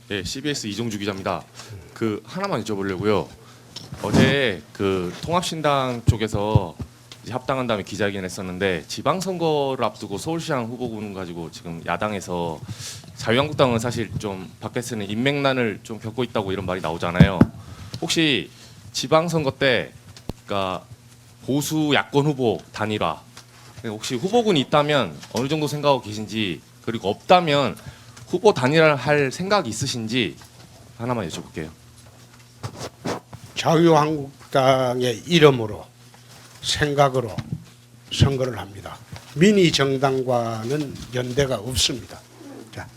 네, CBS 이종주 기자입니다. 하나만 여쭤보려고요. 어제 통합신당 쪽에서 이제 합당한 다음에 기자회견을 했었는데 지방선거를 앞두고 서울시장 후보군 가지고 지금 야당에서 자유한국당은 사실 좀 밖에서는 인맥난을 좀 겪고 있다고 이런 말이 나오잖아요. 혹시 지방선거 때 그러니까 보수 야권 후보 단일화 혹시 후보군이 있다면 어느 정도 생각하고 계신지 그리고 없다면 후보 단일화를 할 생각이 있으신지 하나만 여쭤볼게요. 자유한국당의 이름으로 생각으로 선거를 합니다. 미니 정당과는 연대가 없습니다. 자.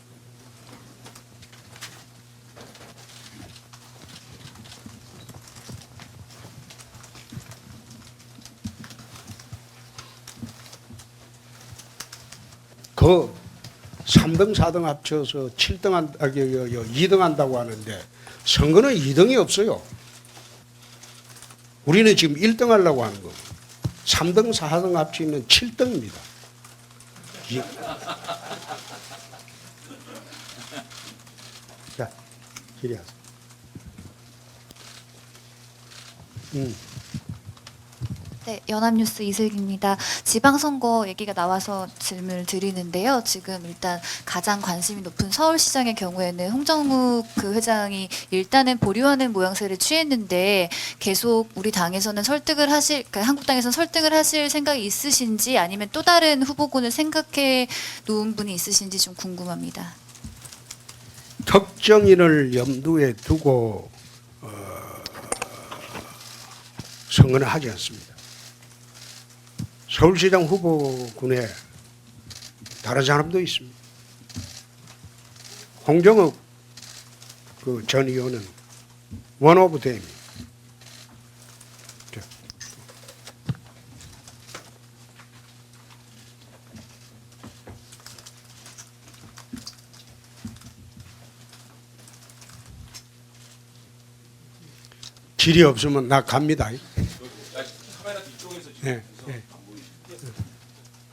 그 3등, 4등 합쳐서 7등 2등 한다고 하는데 선거는 2등이 없어요. 우리는 지금 1등 하려고 하는 거. 3등, 4등 합치면 7등입니다. 자, 기리하세요. 네, 연합뉴스 이슬기입니다. 지방선거 얘기가 나와서 질문을 드리는데요. 지금 일단 가장 관심이 높은 서울시장의 경우에는 홍정욱 회장이 일단은 보류하는 모양새를 취했는데 계속 우리 당에서는 그러니까 한국당에서는 설득을 하실 생각이 있으신지 아니면 또 다른 후보군을 생각해 놓은 분이 있으신지 좀 궁금합니다. 특정인을 염두에 두고 선거는 하지 않습니다. 서울시장 후보군에 다른 사람도 있습니다. 홍정욱 전 의원은 원 오브 데입니다. 질이 없으면 나 갑니다. 카메라 뒤쪽에서 지금 네, 네.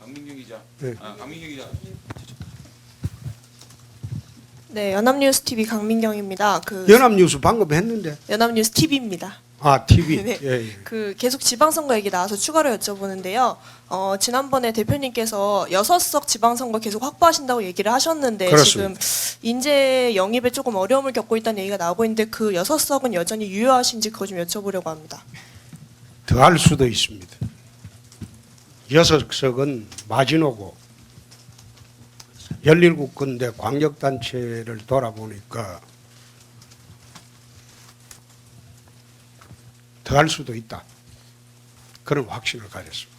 강민경 기자. 네. 강민경 기자. 네, 연합뉴스 TV 강민경입니다. 연합뉴스 방금 했는데. 연합뉴스 TV입니다. 아, TV. 네. 예, 예. 계속 지방선거 얘기 나와서 추가로 여쭤보는데요. 지난번에 대표님께서 6석 지방선거 계속 확보하신다고 얘기를 하셨는데 그렇습니다. 지금 인재 영입에 조금 어려움을 겪고 있다는 얘기가 나오고 있는데 그 6석은 여전히 유효하신지 그거 좀 여쭤보려고 합니다. 더 할 수도 있습니다. 6석은 마지노고 17군데 광역단체를 돌아보니까 더 할 수도 있다. 그런 확신을 가졌습니다.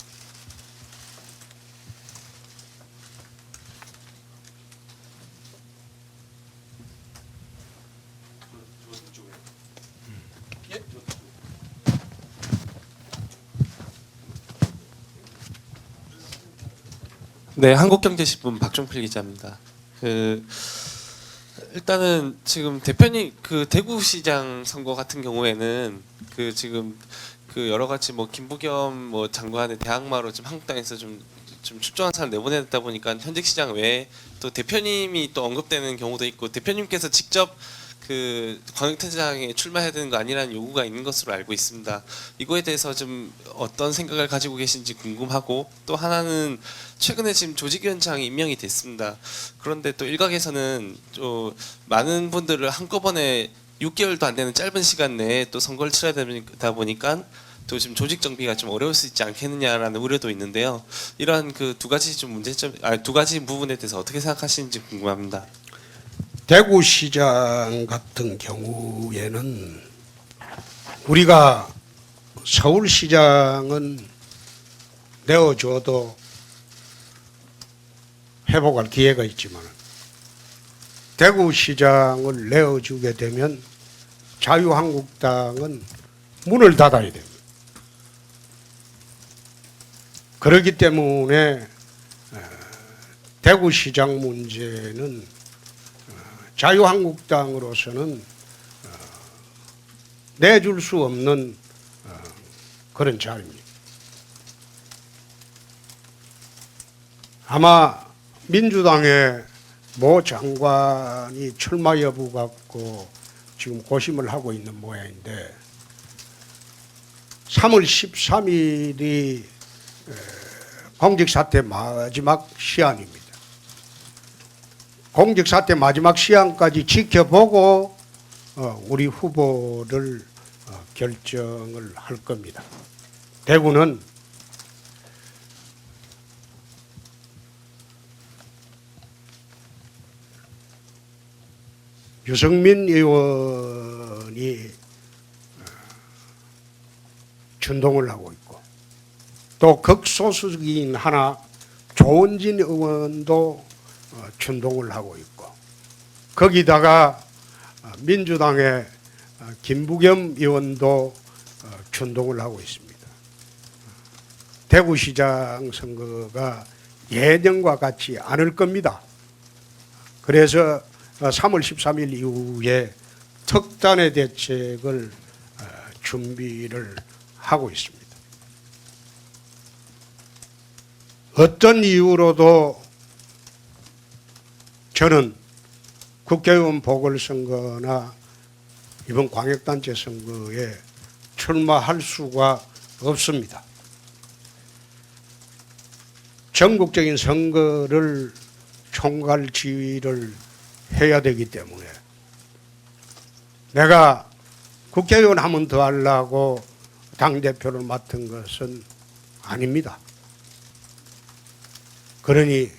네, 한국경제신문 박종필 기자입니다. 일단은 지금 대표님 대구시장 선거 같은 경우에는 지금 여러 가지 김부겸 장관의 대항마로 지금 한국당에서 좀 출중한 사람 내보내다 보니까 현직 시장 외에 또 대표님이 또 언급되는 경우도 있고 대표님께서 직접 광역단체장에 출마해야 되는 거 아니라는 요구가 있는 것으로 알고 있습니다. 이거에 대해서 좀 어떤 생각을 가지고 계신지 궁금하고 또 하나는 최근에 지금 조직위원장이 임명이 됐습니다. 그런데 또 일각에서는 또 많은 분들을 한꺼번에 6개월도 안 되는 짧은 시간 내에 또 선거를 치러야 되다 보니까 또 지금 조직 정비가 좀 어려울 수 있지 않겠느냐라는 우려도 있는데요. 이러한 두 가지 두 가지 부분에 대해서 어떻게 생각하시는지 궁금합니다. 대구시장 같은 경우에는 우리가 서울시장은 내어줘도 회복할 기회가 있지만 대구시장을 내어주게 되면 자유한국당은 문을 닫아야 됩니다. 그렇기 때문에 대구시장 문제는 자유한국당으로서는 내줄 수 없는 그런 자리입니다. 아마 민주당의 모 장관이 출마 여부 갖고 지금 고심을 하고 있는 모양인데 3월 13일이 공직사퇴 마지막 시한입니다. 공직사퇴 마지막 시한까지 지켜보고 우리 후보를 결정을 할 겁니다. 대구는 유승민 의원이 준동을 하고 있고 또 극소수긴 하나 조은진 의원도 준동을 하고 있고 거기다가 민주당의 김부겸 의원도 준동을 하고 있습니다. 대구시장 선거가 예년과 같지 않을 겁니다. 그래서 3월 13일 이후에 특단의 대책을 준비를 하고 있습니다. 어떤 이유로도 저는 국회의원 보궐선거나 이번 광역단체 선거에 출마할 수가 없습니다. 전국적인 선거를 총괄 지휘를 해야 되기 때문에 내가 국회의원 한 번 더 하려고 당대표를 맡은 것은 아닙니다. 그러니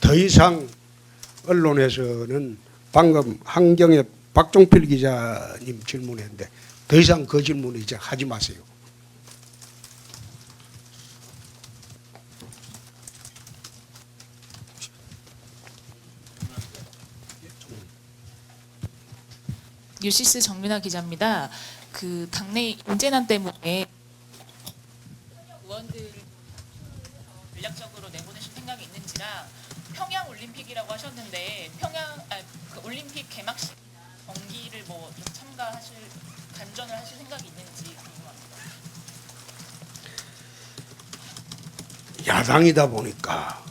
더 이상 언론에서는 방금 한경의 박종필 기자님 질문했는데 더 이상 그 질문을 이제 하지 마세요. 뉴시스 정민아 기자입니다. 그 당내 인재난 때문에 의원들 전략적으로 내보내실 생각이 있는지랑 평양 올림픽이라고 하셨는데 그 올림픽 개막식이나 경기를 뭐 좀 참가하실 간전을 하실 생각이 있는지 궁금합니다. 야당이다 보니까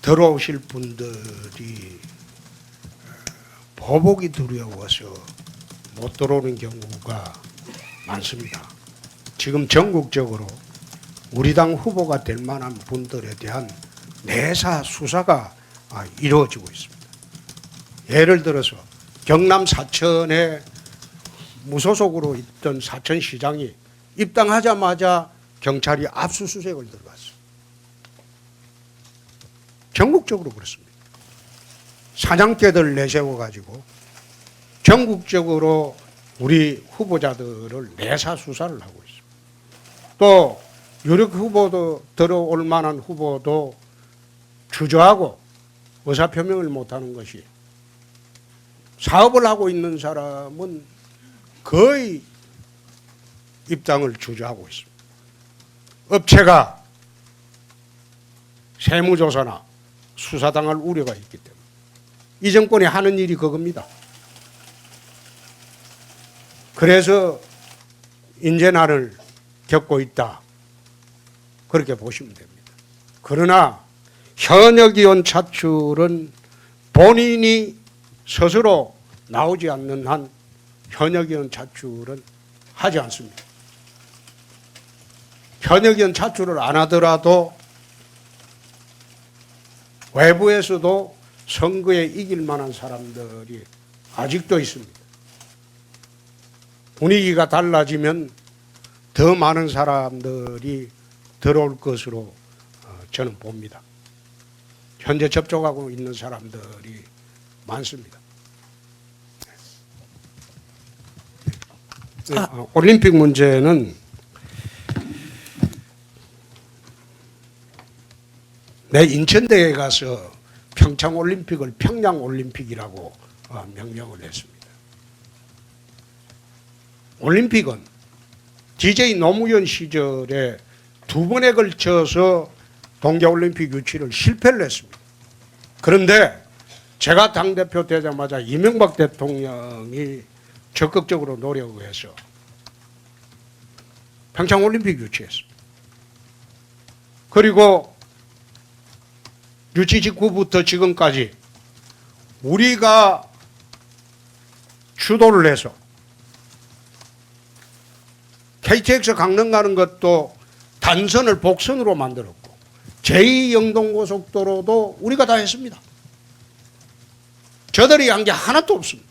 들어오실 분들이 보복이 두려워서 못 들어오는 경우가 많습니다. 지금 전국적으로 우리 당 후보가 될 만한 분들에 대한 내사 수사가 이루어지고 있습니다. 예를 들어서 경남 사천에 무소속으로 있던 사천시장이 입당하자마자 경찰이 압수수색을 들어갔어요. 전국적으로 그렇습니다. 사냥개들 내세워가지고 전국적으로 우리 후보자들을 내사 수사를 하고 있습니다. 또 유력 후보도 들어올 만한 후보도 주저하고 의사표명을 못하는 것이 사업을 하고 있는 사람은 거의 입당을 주저하고 있습니다. 업체가 세무조사나 수사당할 우려가 있기 때문에 이 정권이 하는 일이 그겁니다. 그래서 인재난을 겪고 있다. 그렇게 보시면 됩니다. 그러나 현역 의원 차출은 본인이 스스로 나오지 않는 한 현역 의원 차출은 하지 않습니다. 현역 의원 차출을 안 하더라도 외부에서도 선거에 이길 만한 사람들이 아직도 있습니다. 분위기가 달라지면 더 많은 사람들이 들어올 것으로 저는 봅니다. 현재 접촉하고 있는 사람들이 많습니다. 올림픽 문제는 내 인천대에 가서 평창올림픽을 평양올림픽이라고 명명을 했습니다. 올림픽은 DJ 노무현 시절에 2번에 걸쳐서 동계올림픽 유치를 실패를 했습니다. 그런데 제가 당대표 되자마자 이명박 대통령이 적극적으로 노력을 해서 평창올림픽 유치했습니다. 그리고 유치 직후부터 지금까지 우리가 주도를 해서 KTX 강릉 가는 것도 단선을 복선으로 만들었고 제2영동고속도로도 우리가 다 했습니다. 저들이 한 게 하나도 없습니다.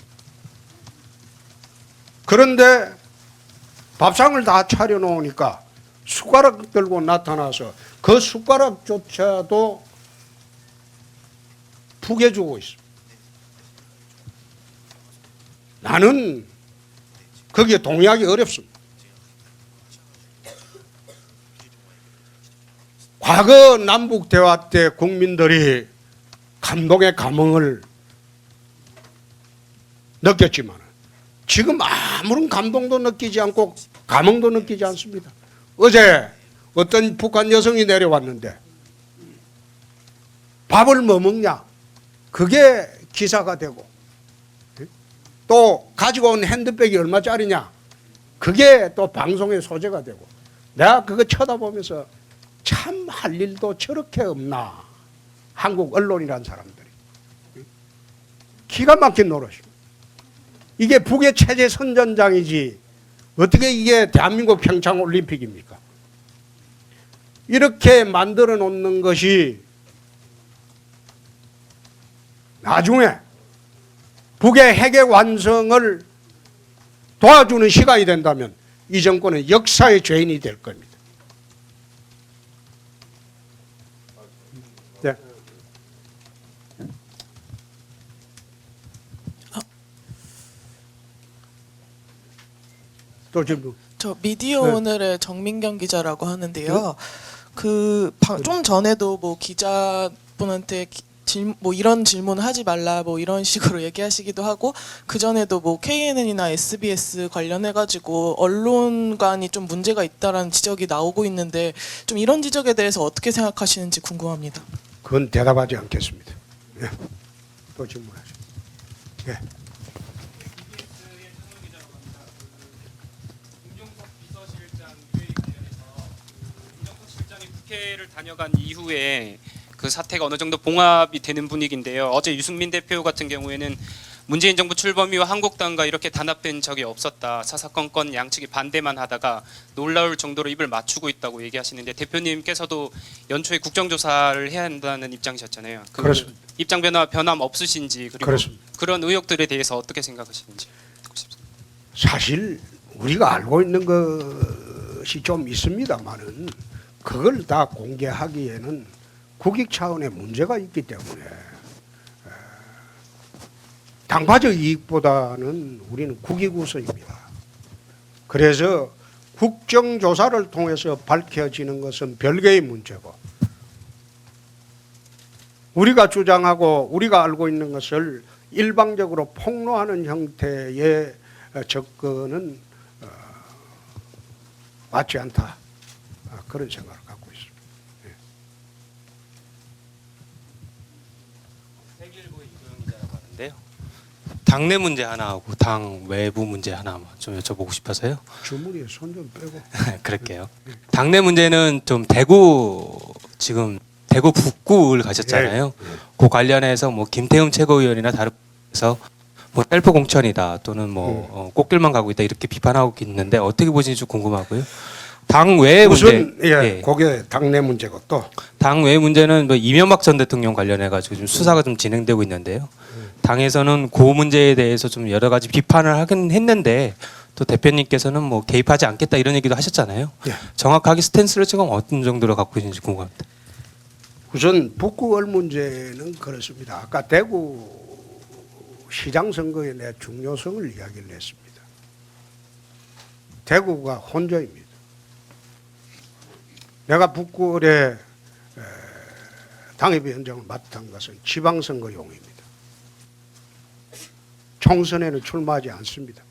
그런데 밥상을 다 차려놓으니까 숟가락 들고 나타나서 그 숟가락조차도 푸게주고 있습니다. 나는 거기에 동의하기 어렵습니다. 과거 남북 대화 때 국민들이 감동의 감흥을 느꼈지만 지금 아무런 감동도 느끼지 않고 감흥도 느끼지 않습니다. 어제 어떤 북한 여성이 내려왔는데 밥을 뭐 먹냐? 그게 기사가 되고 또 가지고 온 핸드백이 얼마짜리냐? 그게 또 방송의 소재가 되고 내가 그거 쳐다보면서 참 할 일도 저렇게 없나? 한국 언론이란 사람들이 기가 막힌 노릇입니다. 이게 북의 체제 선전장이지 어떻게 이게 대한민국 평창올림픽입니까? 이렇게 만들어 놓는 것이 나중에 북의 핵의 완성을 도와주는 시간이 된다면 이 정권은 역사의 죄인이 될 겁니다. 네. 또 질문. 저 미디어 네. 오늘의 정민경 기자라고 하는데요. 좀 전에도 뭐 기자분한테 뭐 이런 질문 하지 말라 뭐 이런 식으로 얘기하시기도 하고 그 전에도 뭐 KNN이나 SBS 관련해 가지고 언론관이 좀 문제가 있다라는 지적이 나오고 있는데 좀 이런 지적에 대해서 어떻게 생각하시는지 궁금합니다. 그건 대답하지 않겠습니다. 예. 또 질문하죠. 예. 국회를 다녀간 이후에 그 사태가 어느 정도 봉합이 되는 분위기인데요. 어제 유승민 대표 같은 경우에는 문재인 정부 출범 이후 한국당과 이렇게 단합된 적이 없었다. 사사건건 양측이 반대만 하다가 놀라울 정도로 입을 맞추고 있다고 얘기하시는데 대표님께서도 연초에 국정조사를 해야 한다는 입장이셨잖아요. 그 그렇습니다. 입장 변함 없으신지 그리고 그렇습니다. 그런 의혹들에 대해서 어떻게 생각하시는지 듣고 싶습니다. 사실 우리가 알고 있는 것이 좀 있습니다만은 그걸 다 공개하기에는 국익 차원의 문제가 있기 때문에 당파적 이익보다는 우리는 국익 우선입니다. 그래서 국정조사를 통해서 밝혀지는 것은 별개의 문제고 우리가 주장하고 우리가 알고 있는 것을 일방적으로 폭로하는 형태의 접근은 맞지 않다. 그런 생각을 갖고 있습니다. 세계일보의 이도영 기자라고 하는데요. 당내 문제 하나하고 당 외부 문제 하나만 좀 여쭤보고 싶어서요. 주머니에 손 좀 빼고. 그럴게요. 당내 문제는 좀 지금 대구 북구를 가셨잖아요. 그 관련해서 뭐 김태흠 최고위원이나 다른 데서 뭐 셀프 공천이다 또는 뭐 꽃길만 가고 있다 이렇게 비판하고 있는데 어떻게 보시는지 좀 궁금하고요. 당 외 문제, 우선 그게 당내 문제고 또 당 외 문제는 뭐 이명박 전 대통령 관련해 가지고 좀 수사가 좀 진행되고 있는데요. 당에서는 그 문제에 대해서 좀 여러 가지 비판을 하긴 했는데 또 대표님께서는 뭐 개입하지 않겠다 이런 얘기도 하셨잖아요. 정확하게 스탠스를 지금 어떤 정도로 갖고 있는지 궁금합니다. 우선 북구을 문제는 그렇습니다. 아까 대구 시장 선거에 내 중요성을 이야기를 했습니다. 대구가 혼조입니다. 내가 북구을에 당협위원장을 맡은 것은 지방선거용입니다. 총선에는 출마하지 않습니다.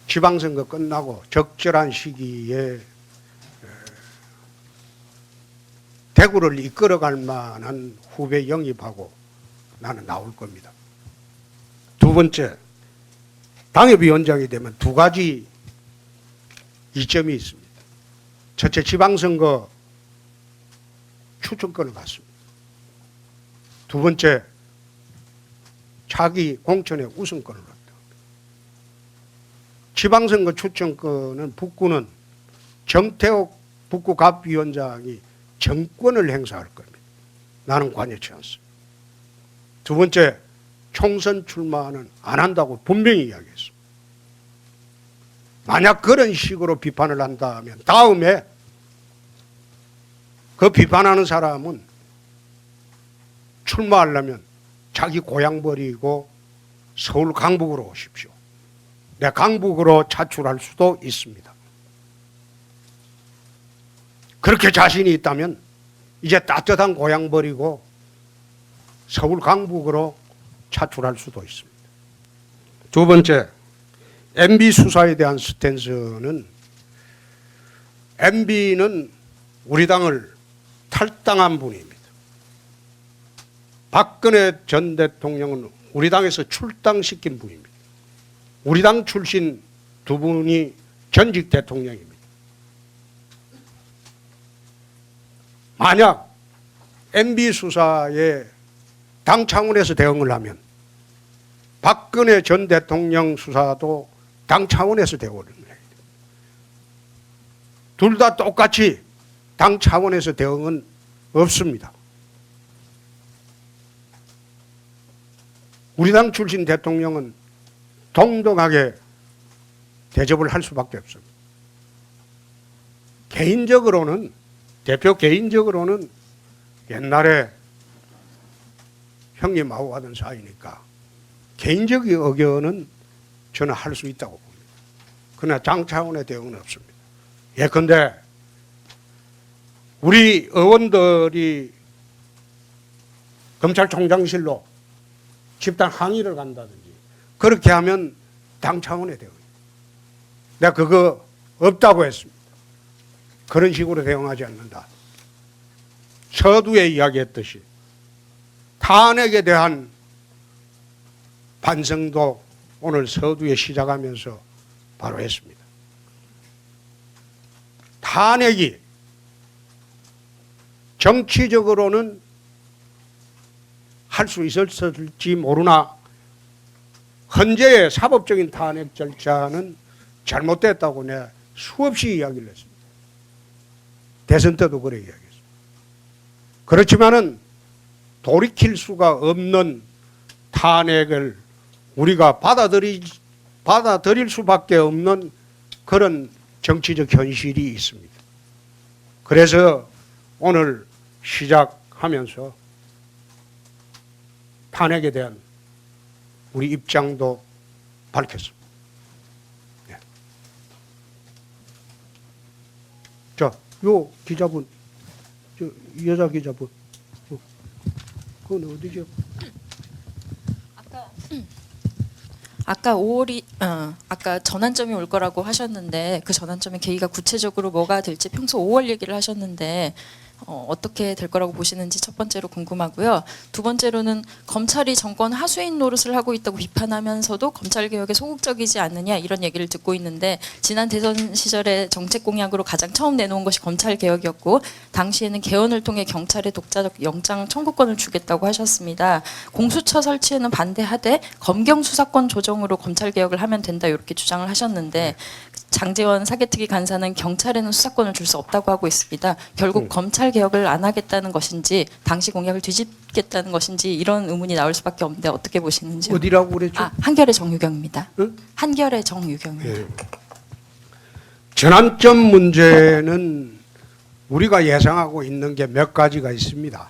지방선거 끝나고 적절한 시기에 대구를 이끌어갈 만한 후배 영입하고 나는 나올 겁니다. 두 번째, 당협위원장이 되면 두 가지 이점이 있습니다. 첫째, 지방선거 추천권을 갖습니다. 두 번째, 자기 공천의 우선권을 얻다. 지방선거 추천권은 북구는 정태욱 북구갑위원장이 정권을 행사할 겁니다. 나는 관여치 않습니다. 두 번째, 총선 출마는 안 한다고 분명히 이야기했습니다. 만약 그런 식으로 비판을 한다면 다음에 그 비판하는 사람은 출마하려면 자기 고향 버리고 서울 강북으로 오십시오. 내 강북으로 차출할 수도 있습니다. 그렇게 자신이 있다면 이제 따뜻한 고향 버리고 서울 강북으로 차출할 수도 있습니다. 두 번째, MB 수사에 대한 스탠스는 MB는 우리 당을 탈당한 분입니다. 박근혜 전 대통령은 우리 당에서 출당시킨 분입니다. 우리 당 출신 두 분이 전직 대통령입니다. 만약 MB 수사에 당 차원에서 대응을 하면 박근혜 전 대통령 수사도 당 차원에서 대응을 해야 돼요. 둘 다 똑같이 당 차원에서 대응은 없습니다. 우리 당 출신 대통령은 동등하게 대접을 할 수밖에 없습니다. 개인적으로는, 대표 개인적으로는 옛날에 형님하고 하던 사이니까 개인적인 의견은 저는 할 수 있다고 봅니다. 그러나 당 차원의 대응은 없습니다. 예컨대 우리 의원들이 검찰총장실로 집단 항의를 간다든지 그렇게 하면 당 차원의 대응입니다. 내가 그거 없다고 했습니다. 그런 식으로 대응하지 않는다. 서두에 이야기했듯이 탄핵에 대한 반성도 오늘 서두에 시작하면서 바로 했습니다. 탄핵이 정치적으로는 할 수 있었을지 모르나 현재의 사법적인 탄핵 절차는 잘못됐다고 내가 수없이 이야기를 했습니다. 대선 때도 그래 이야기했습니다. 그렇지만은 돌이킬 수가 없는 탄핵을 우리가 받아들일 수밖에 없는 그런 정치적 현실이 있습니다. 그래서 오늘 시작하면서 탄핵에 대한 우리 입장도 밝혔습니다. 네. 자, 요 기자분, 저 여자 기자분, 그건 어디죠? 아까 5월이 아까 전환점이 올 거라고 하셨는데 그 전환점의 계기가 구체적으로 뭐가 될지 평소 5월 얘기를 하셨는데 어떻게 될 거라고 보시는지 첫 번째로 궁금하고요. 두 번째로는 검찰이 정권 하수인 노릇을 하고 있다고 비판하면서도 검찰 개혁에 소극적이지 않느냐 이런 얘기를 듣고 있는데 지난 대선 시절에 정책 공약으로 가장 처음 내놓은 것이 검찰 개혁이었고 당시에는 개헌을 통해 경찰에 독자적 영장 청구권을 주겠다고 하셨습니다. 공수처 설치에는 반대하되 검경 수사권 조정으로 검찰 개혁을 하면 된다 이렇게 주장을 하셨는데 장제원 사개특위 간사는 경찰에는 수사권을 줄 수 없다고 하고 있습니다. 결국 검찰 개혁을 안 하겠다는 것인지 당시 공약을 뒤집겠다는 것인지 이런 의문이 나올 수밖에 없는데 어떻게 보시는지요? 어디라고 그랬죠? 한겨레 정유경입니다. 응? 한겨레 정유경입니다. 예. 전환점 문제는 우리가 예상하고 있는 게 몇 가지가 있습니다.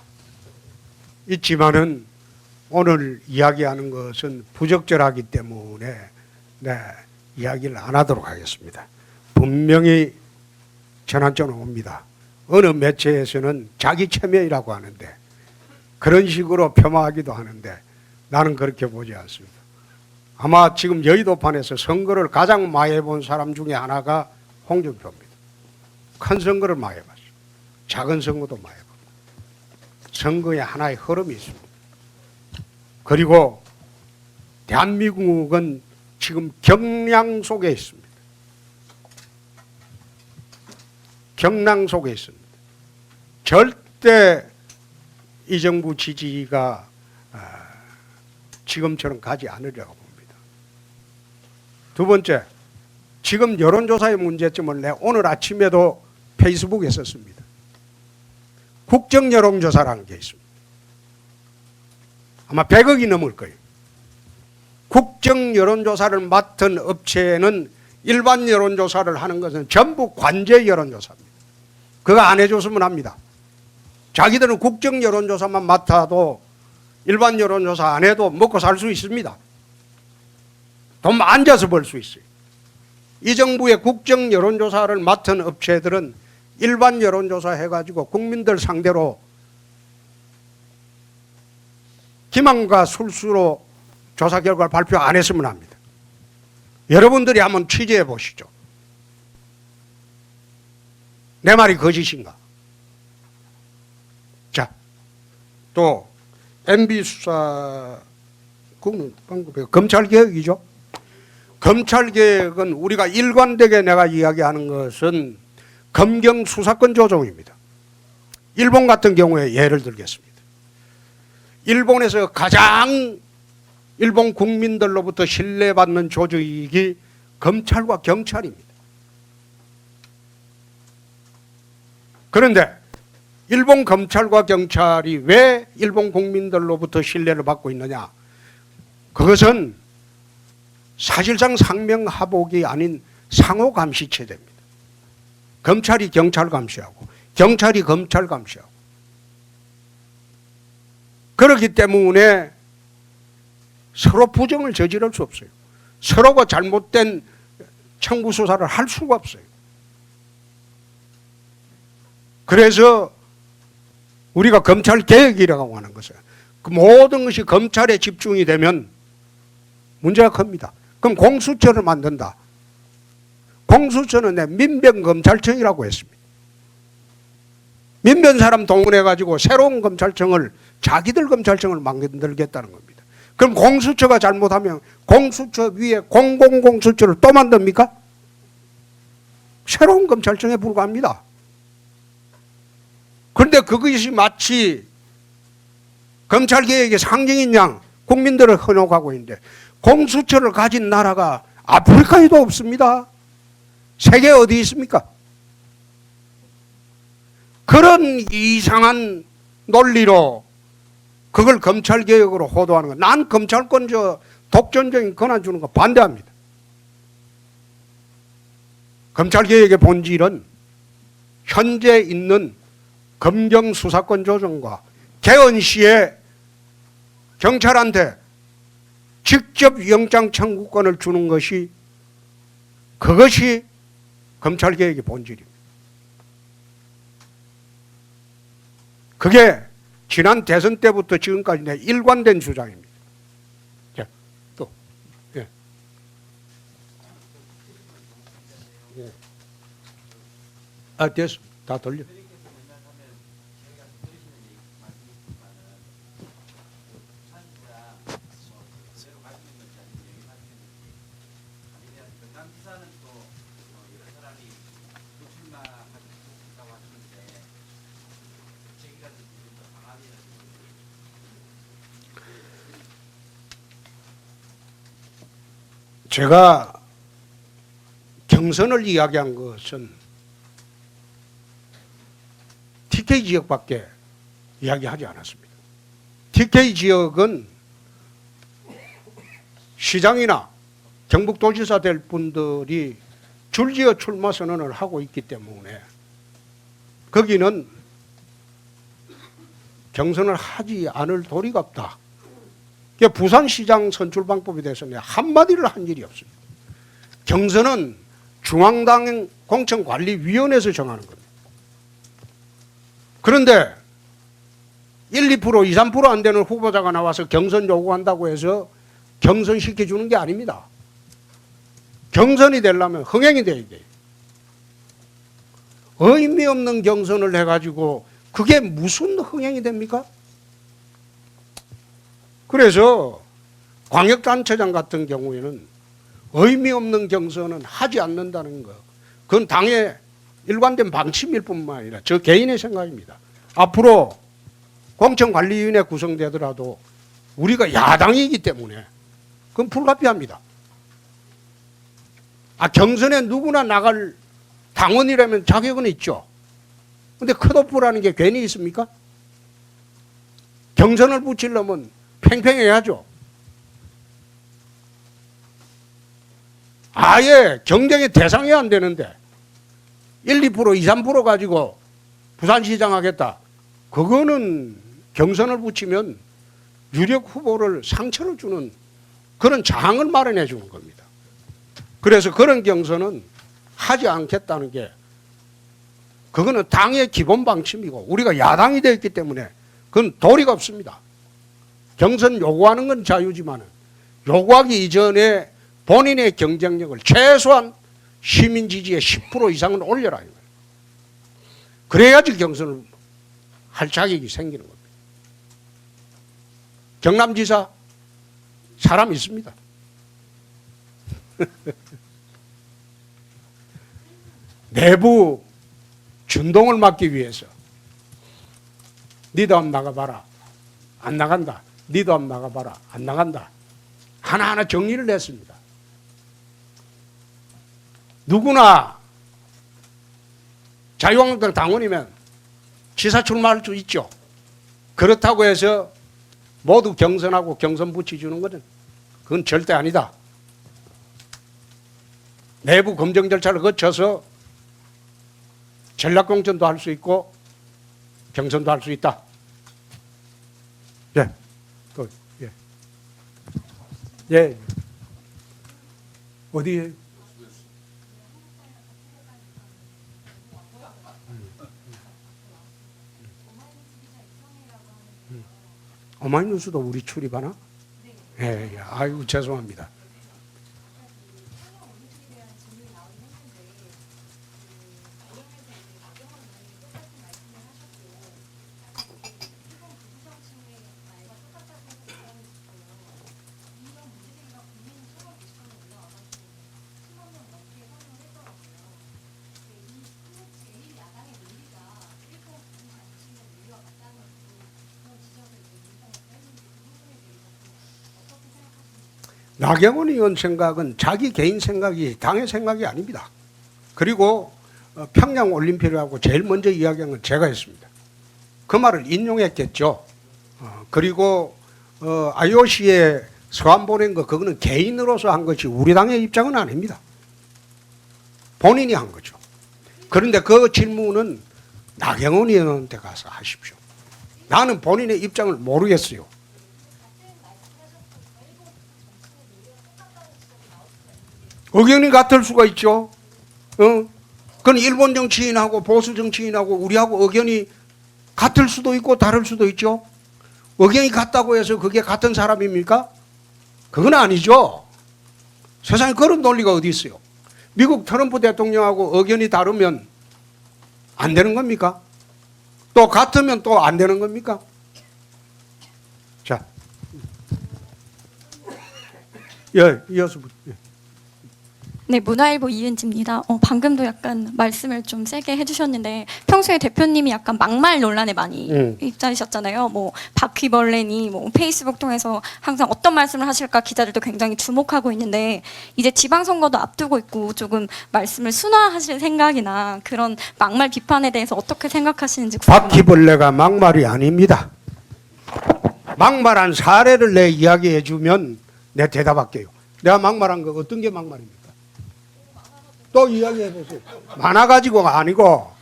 있지만은 오늘 이야기하는 것은 부적절하기 때문에 이야기를 안 하도록 하겠습니다. 분명히 전환점은 옵니다. 어느 매체에서는 자기 체면이라고 하는데 그런 식으로 폄하하기도 하는데 나는 그렇게 보지 않습니다. 아마 지금 여의도판에서 선거를 가장 많이 해본 사람 중에 하나가 홍준표입니다. 큰 선거를 많이 해봤어요. 작은 선거도 많이 해봤고 선거에 하나의 흐름이 있습니다. 그리고 대한민국은 지금 경랑 속에 있습니다. 경랑 속에 있습니다. 절대 이 정부 지지가 지금처럼 가지 않으려고 봅니다. 두 번째, 지금 여론조사의 문제점을 내가 오늘 아침에도 페이스북에 썼습니다. 국정여론조사라는 게 있습니다. 아마 100억이 넘을 거예요. 국정여론조사를 맡은 업체는 일반 여론조사를 하는 것은 전부 관제 여론조사입니다. 그거 안 해줬으면 합니다. 자기들은 국정여론조사만 맡아도 일반 여론조사 안 해도 먹고 살 수 있습니다. 돈 앉아서 벌 수 있어요. 이 정부의 국정여론조사를 맡은 업체들은 일반 여론조사 해가지고 국민들 상대로 기만과 술수로 조사 결과를 발표 안 했으면 합니다. 여러분들이 한번 취재해 보시죠. 내 말이 거짓인가? 자, 또 MB 수사 그거는 방금 검찰개혁이죠. 검찰개혁은 우리가 일관되게 내가 이야기하는 것은 검경 수사권 조정입니다. 일본 같은 경우에 예를 들겠습니다. 일본에서 가장 일본 국민들로부터 신뢰받는 조직이 검찰과 경찰입니다. 그런데 일본 검찰과 경찰이 왜 일본 국민들로부터 신뢰를 받고 있느냐? 그것은 사실상 상명하복이 아닌 상호감시 체제입니다. 검찰이 경찰 감시하고 경찰이 검찰 감시하고. 그렇기 때문에 서로 부정을 저지를 수 없어요. 서로가 잘못된 청구 수사를 할 수가 없어요. 그래서 우리가 검찰 개혁이라고 하는 것은 그 모든 것이 검찰에 집중이 되면 문제가 큽니다. 그럼 공수처를 만든다. 공수처는 내 민변검찰청이라고 했습니다. 민변 사람 동원해가지고 새로운 검찰청을 자기들 검찰청을 만들겠다는 겁니다. 그럼 공수처가 잘못하면 공수처 위에 공공공수처를 또 만듭니까? 새로운 검찰청에 불과합니다. 그런데 그것이 마치 검찰개혁의 상징인 양 국민들을 현혹하고 있는데 공수처를 가진 나라가 아프리카에도 없습니다. 세계 어디 있습니까? 그런 이상한 논리로 그걸 검찰개혁으로 호도하는 거. 난 검찰권 독점적인 권한 주는 거 반대합니다. 검찰개혁의 본질은 현재 있는 검경 수사권 조정과 개헌 시에 경찰한테 직접 영장 청구권을 주는 것이 그것이 검찰개혁의 본질입니다. 그게 지난 대선 때부터 지금까지 내 일관된 주장입니다. 자, 또, 예. 예. 아, 됐어. 다 돌려. 제가 경선을 이야기한 것은 TK 지역밖에 이야기하지 않았습니다. TK 지역은 시장이나 경북도지사 될 분들이 줄지어 출마 선언을 하고 있기 때문에 거기는 경선을 하지 않을 도리가 없다. 부산시장 선출 방법에 대해서 한마디를 한 일이 없습니다. 경선은 중앙당 공천관리위원회에서 정하는 겁니다. 그런데 1, 2%, 2, 3% 안 되는 후보자가 나와서 경선 요구한다고 해서 경선시켜주는 게 아닙니다. 경선이 되려면 흥행이 돼야 돼요. 의미 없는 경선을 해가지고 그게 무슨 흥행이 됩니까? 그래서 광역단체장 같은 경우에는 의미 없는 경선은 하지 않는다는 거. 그건 당의 일관된 방침일 뿐만 아니라 저 개인의 생각입니다. 앞으로 공천관리위원회 구성되더라도 우리가 야당이기 때문에 그건 불가피합니다. 경선에 누구나 나갈 당원이라면 자격은 있죠. 근데 컷오프라는 게 괜히 있습니까? 경선을 붙이려면 팽팽해야죠. 아예 경쟁의 대상이 안 되는데 1, 2%, 2, 3% 가지고 부산시장 하겠다. 그거는 경선을 붙이면 유력 후보를 상처를 주는 그런 장을 마련해 주는 겁니다. 그래서 그런 경선은 하지 않겠다는 게 그거는 당의 기본 방침이고 우리가 야당이 되었기 때문에 그건 도리가 없습니다. 경선 요구하는 건 자유지만 요구하기 이전에 본인의 경쟁력을 최소한 시민 지지의 10% 이상은 올려라. 그래야지 경선을 할 자격이 생기는 겁니다. 경남지사 사람 있습니다. 내부 준동을 막기 위해서 니도 한번 나가봐라. 안 나간다. 니도 한번 나가봐라. 안 나간다. 하나하나 정리를 했습니다. 누구나 자유한국당 당원이면 지사 출마할 수 있죠. 그렇다고 해서 모두 경선하고 경선 붙여주는 것은 그건 절대 아니다. 내부 검증 절차를 거쳐서 전략공천도 할 수 있고 경선도 할 수 있다. 예, 또 예, 예. 어디에? 오마이뉴스도 우리 출입하나? 예, 예. 아이고 죄송합니다. 나경원 의원 생각은 자기 개인 생각이 당의 생각이 아닙니다. 그리고 평양 올림픽이라고 제일 먼저 이야기한 건 제가 했습니다. 그 말을 인용했겠죠. 그리고 IOC에 서한 보낸 거 그거는 개인으로서 한 것이 우리 당의 입장은 아닙니다. 본인이 한 거죠. 그런데 그 질문은 나경원 의원한테 가서 하십시오. 나는 본인의 입장을 모르겠어요. 의견이 같을 수가 있죠. 그건 일본 정치인하고 보수 정치인하고 우리하고 의견이 같을 수도 있고 다를 수도 있죠. 의견이 같다고 해서 그게 같은 사람입니까? 그건 아니죠. 세상에 그런 논리가 어디 있어요. 미국 트럼프 대통령하고 의견이 다르면 안 되는 겁니까? 또 같으면 또 안 되는 겁니까? 자, 이어서. 네, 문화일보 이은지입니다. 방금도 약간 말씀을 좀 세게 해주셨는데 평소에 대표님이 약간 막말 논란에 많이 입장이셨잖아요. 뭐 바퀴벌레니 뭐 페이스북 통해서 항상 어떤 말씀을 하실까 기자들도 굉장히 주목하고 있는데 이제 지방선거도 앞두고 있고 조금 말씀을 순화하실 생각이나 그런 막말 비판에 대해서 어떻게 생각하시는지 궁금합니다. 바퀴벌레가 막말이 아닙니다. 막말한 사례를 내 이야기해 주면 내 대답할게요. 내가 막말한 거 어떤 게 막말입니까? 또 이야기해 보세요. 많아가지고가 아니고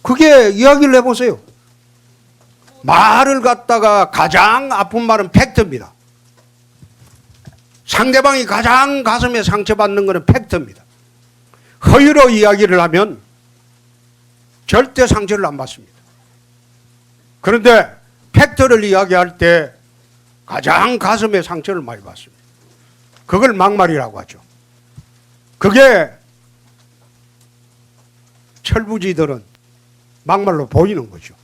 그게 이야기를 해보세요. 말을 갖다가 가장 아픈 말은 팩트입니다. 상대방이 가장 가슴에 상처받는 것은 팩트입니다. 허위로 이야기를 하면 절대 상처를 안 받습니다. 그런데 팩트를 이야기할 때 가장 가슴에 상처를 많이 받습니다. 그걸 막말이라고 하죠. 그게 철부지들은 막말로 보이는 거죠.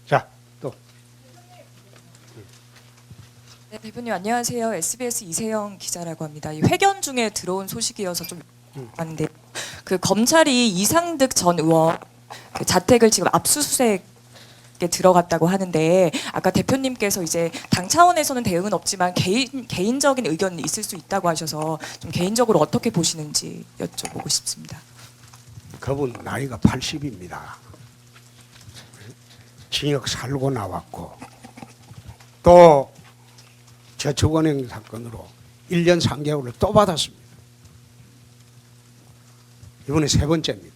자, 또. 네, 대표님 안녕하세요. SBS 이세영 기자라고 합니다. 이 회견 중에 들어온 소식이어서 좀 안데 그 검찰이 이상득 전 의원 그 자택을 지금 압수수색 밖에 들어갔다고 하는데 아까 대표님께서 이제 당 차원에서는 대응은 없지만 개인적인 의견이 있을 수 있다고 하셔서 좀 개인적으로 어떻게 보시는지 여쭤보고 싶습니다. 그분 나이가 80입니다. 징역 살고 나왔고 또 저축은행 사건으로 1년 3개월을 또 받았습니다. 이번에 세 번째입니다.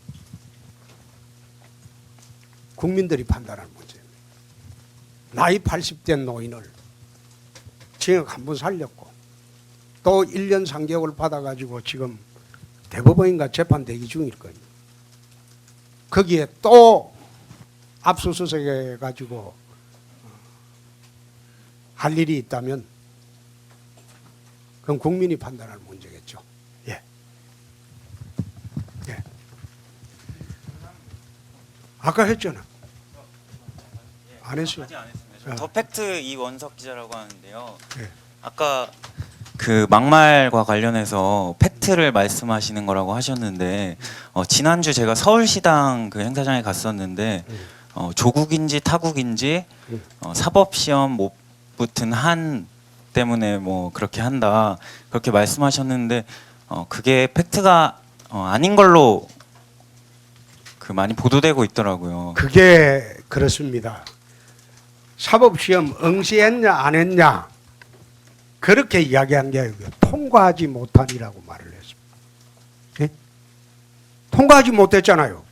국민들이 판단하는 문제입니다. 나이 80된 노인을 징역 한 번 살렸고 또 1년 3개월 받아가지고 지금 대법원인가 재판 대기 중일 겁니다. 거기에 또 압수수색해 가지고 할 일이 있다면 그건 국민이 판단할 문제겠죠. 예. 예. 아까 했잖아. 안 했어요. 아직 안 했습니다. 더 팩트 이원석 기자라고 하는데요. 예. 아까 그 막말과 관련해서 팩트를 말씀하시는 거라고 하셨는데 지난주 제가 서울시당 그 행사장에 갔었는데 조국인지 타국인지 사법시험 못 붙은 한 때문에 뭐 그렇게 한다 그렇게 말씀하셨는데 그게 팩트가 아닌 걸로 그 많이 보도되고 있더라고요. 그게 그렇습니다. 사법시험 응시했냐 안 했냐 그렇게 이야기한 게 아니고요. 통과하지 못한이라고 말을 했습니다. 예? 통과하지 못했잖아요.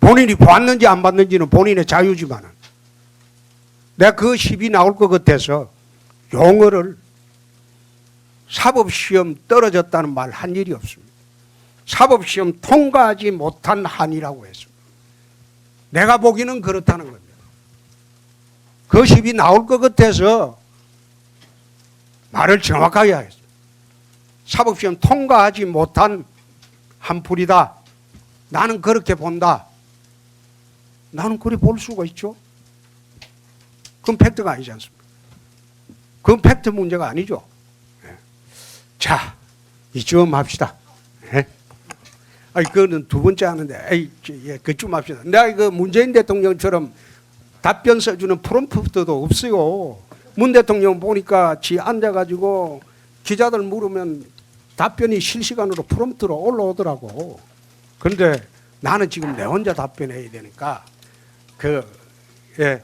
본인이 봤는지 안 봤는지는 본인의 자유지만은 내가 그 시비 나올 것 같아서 용어를 사법시험 떨어졌다는 말 한 일이 없습니다. 사법시험 통과하지 못한 한이라고 했습니다. 내가 보기는 그렇다는 겁니다. 그 시비 나올 것 같아서 말을 정확하게 하겠습니다. 사법시험 통과하지 못한 한풀이다. 나는 그렇게 본다. 나는 그렇게 볼 수가 있죠. 그건 팩트가 아니지 않습니까? 그건 팩트 문제가 아니죠. 예. 자, 이쯤 합시다. 예? 아니, 그거는 두 번째 하는데, 예, 그쯤 합시다. 내가 그 문재인 대통령처럼 답변 써주는 프롬프트도 없어요. 문 대통령 보니까 지 앉아가지고 기자들 물으면 답변이 실시간으로 프롬프트로 올라오더라고. 그런데 나는 지금 내 혼자 답변해야 되니까 예.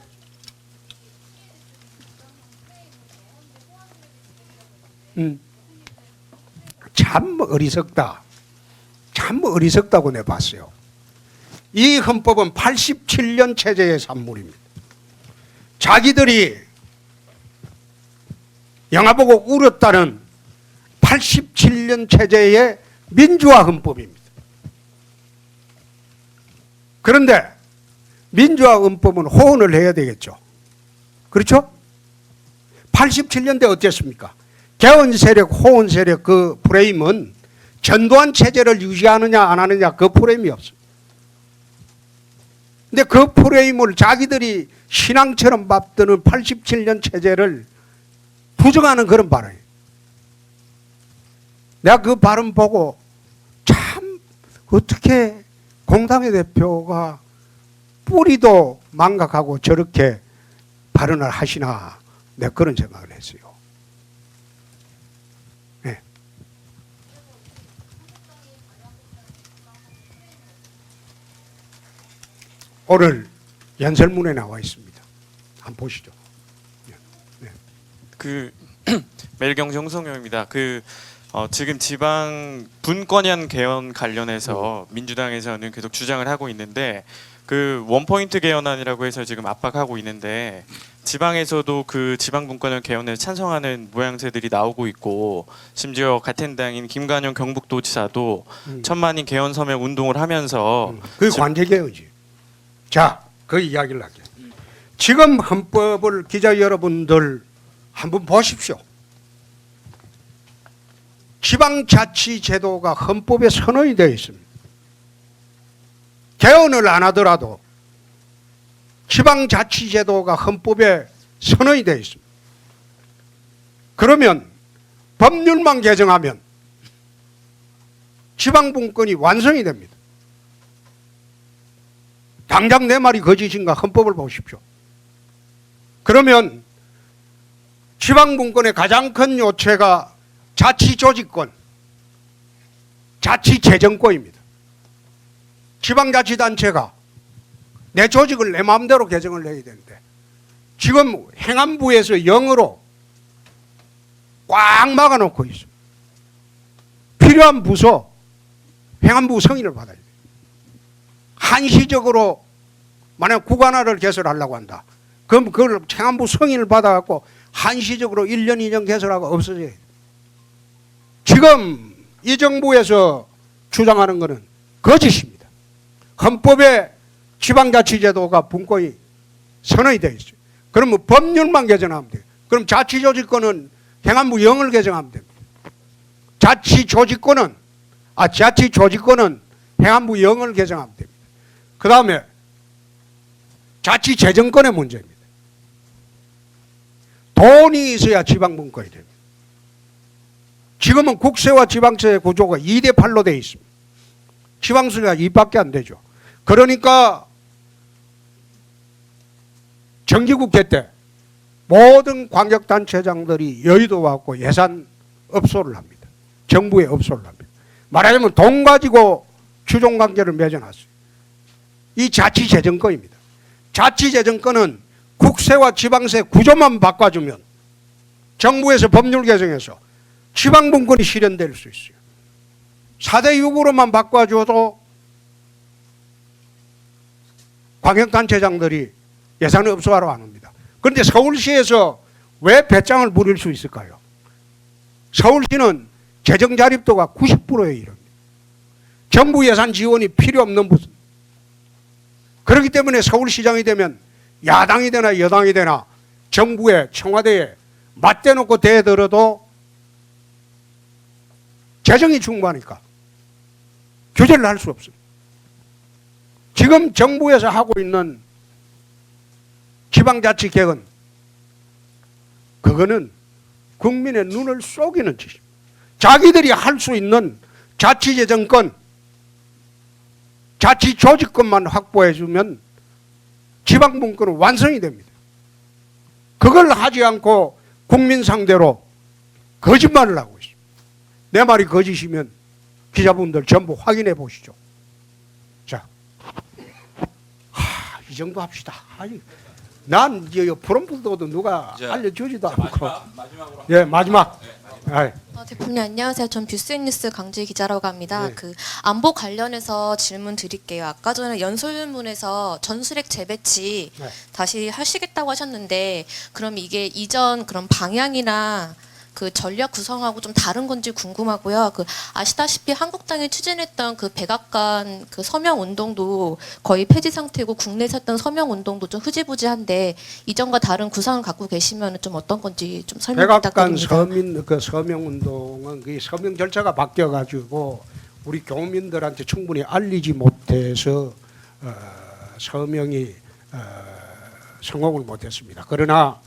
참 어리석다. 참 어리석다고 내가 봤어요. 이 헌법은 87년 체제의 산물입니다. 자기들이 영화 보고 울었다는 87년 체제의 민주화 헌법입니다. 그런데 민주화 헌법은 호언을 해야 되겠죠. 그렇죠? 87년대 어땠습니까? 개헌 세력, 호언 세력 그 프레임은 전두환 체제를 유지하느냐 안 하느냐 그 프레임이 없습니다. 근데 그 프레임을 자기들이 신앙처럼 받드는 87년 체제를 부정하는 그런 발언이에요. 내가 그 발언 보고 참 어떻게 공당의 대표가 뿌리도 망각하고 저렇게 발언을 하시나 내가 그런 생각을 했어요. 네. 오늘 연설문에 나와 있습니다. 한번 보시죠. 네. 그 매일경제 홍성영입니다. 지금 지방 분권형 개헌 관련해서 민주당에서는 계속 주장을 하고 있는데 그 원포인트 개헌안이라고 해서 지금 압박하고 있는데 지방에서도 그 지방 분권형 개헌에 찬성하는 모양새들이 나오고 있고 심지어 같은 당인 김관영 경북도지사도 1000만인 개헌 서명 운동을 하면서 그게 관제 개헌이지. 자, 그 이야기를 할게요. 지금 헌법을 기자 여러분들 한번 보십시오. 지방자치제도가 헌법에 선언이 되어 있습니다. 개헌을 안 하더라도 지방자치제도가 헌법에 선언이 되어 있습니다. 그러면 법률만 개정하면 지방분권이 완성이 됩니다. 당장 내 말이 거짓인가 헌법을 보십시오. 그러면 지방분권의 가장 큰 요체가 자치조직권, 자치재정권입니다. 지방자치단체가 내 조직을 내 마음대로 개정을 해야 되는데 지금 행안부에서 0으로 꽉 막아놓고 있습니다. 필요한 부서 행안부 승인을 받아야 돼요. 한시적으로 만약 구간화를 개설하려고 한다. 그럼 그걸 행안부 승인을 받아갖고 한시적으로 1년, 2년 개설하고 없어져야 돼요. 지금 이 정부에서 주장하는 것은 거짓입니다. 헌법에 지방자치제도가 분권이 선언이 되어 있어요. 그러면 법률만 개정하면 돼요. 그럼 자치조직권은 행안부 0을 개정하면 됩니다. 자치조직권은 행안부 0을 개정하면 됩니다. 그 다음에 자치재정권의 문제입니다. 돈이 있어야 지방분권이 됩니다. 지금은 국세와 지방세 구조가 2대8로 되어 있습니다. 지방세가 2밖에 안 되죠. 그러니까 정기국회 때 모든 광역단체장들이 여의도 와서 예산 업소를 합니다. 정부에 업소를 합니다. 말하자면 돈 가지고 추종관계를 맺어놨어요. 이 자치재정권입니다. 자치재정권은 국세와 지방세 구조만 바꿔주면 정부에서 법률 개정해서 지방분권이 실현될 수 있어요. 4대 6으로만 바꿔줘도 광역단체장들이 예산을 업소하러 안 옵니다. 그런데 서울시에서 왜 배짱을 부릴 수 있을까요? 서울시는 재정 자립도가 90%에 이릅니다. 정부 예산 지원이 필요 없는 부분. 그렇기 때문에 서울시장이 되면 야당이 되나 여당이 되나 정부에 청와대에 맞대놓고 대들어도 재정이 충분하니까 규제를 할 수 없습니다. 지금 정부에서 하고 있는 지방자치 개혁은 그거는 국민의 눈을 속이는 짓입니다. 자기들이 할 수 있는 자치재정권, 자치조직권만 확보해주면 지방분권은 완성이 됩니다. 그걸 하지 않고 국민 상대로 거짓말을 하고 있습니다. 내 말이 거짓이면 기자분들 전부 확인해 보시죠. 자, 이 정도 합시다. 아니, 난 프롬프트도 누가 알려주지도 않고. 마지막으로. 예, 마지막. 네. 대표님 안녕하세요. 전 뷰스뉴스 강지 기자라고 합니다. 네. 그 안보 관련해서 질문 드릴게요. 아까 전에 연설문에서 전술핵 재배치 네. 다시 하시겠다고 하셨는데 그럼 이게 이전 그런 방향이나 그 전략 구성하고 좀 다른 건지 궁금하고요. 그 아시다시피 한국당이 추진했던 그 백악관 그 서명 운동도 거의 폐지 상태고 국내에서 했던 서명 운동도 좀 흐지부지한데 이전과 다른 구상을 갖고 계시면 좀 어떤 건지 좀 설명 백악관 부탁드립니다. 서명 운동은 그 서명 절차가 바뀌어 가지고 우리 교민들한테 충분히 알리지 못해서 서명이 성공을 못했습니다. 그러나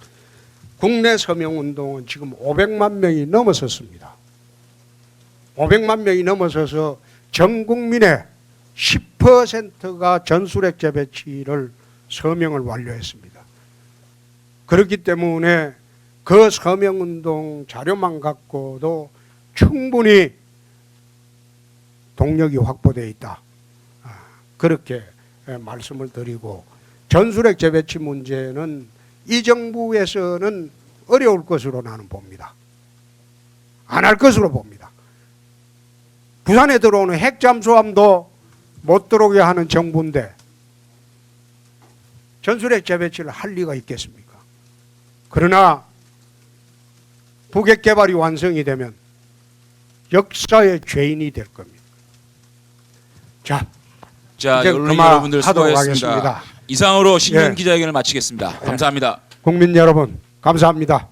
국내 서명운동은 지금 500만 명이 넘어섰습니다. 500만 명이 넘어서서 전 국민의 10%가 전술핵 재배치를 서명을 완료했습니다. 그렇기 때문에 그 서명운동 자료만 갖고도 충분히 동력이 확보되어 있다. 그렇게 말씀을 드리고 전술핵 재배치 문제는 이 정부에서는 어려울 것으로 나는 봅니다. 안 할 것으로 봅니다. 부산에 들어오는 핵 잠수함도 못 들어오게 하는 정부인데 전술핵 재배치를 할 리가 있겠습니까? 그러나 북핵 개발이 완성이 되면 역사의 죄인이 될 겁니다. 자, 언론 여러분들 수고하셨습니다. 하겠습니다. 이상으로 신년 예. 기자회견을 마치겠습니다. 감사합니다. 국민 여러분, 감사합니다.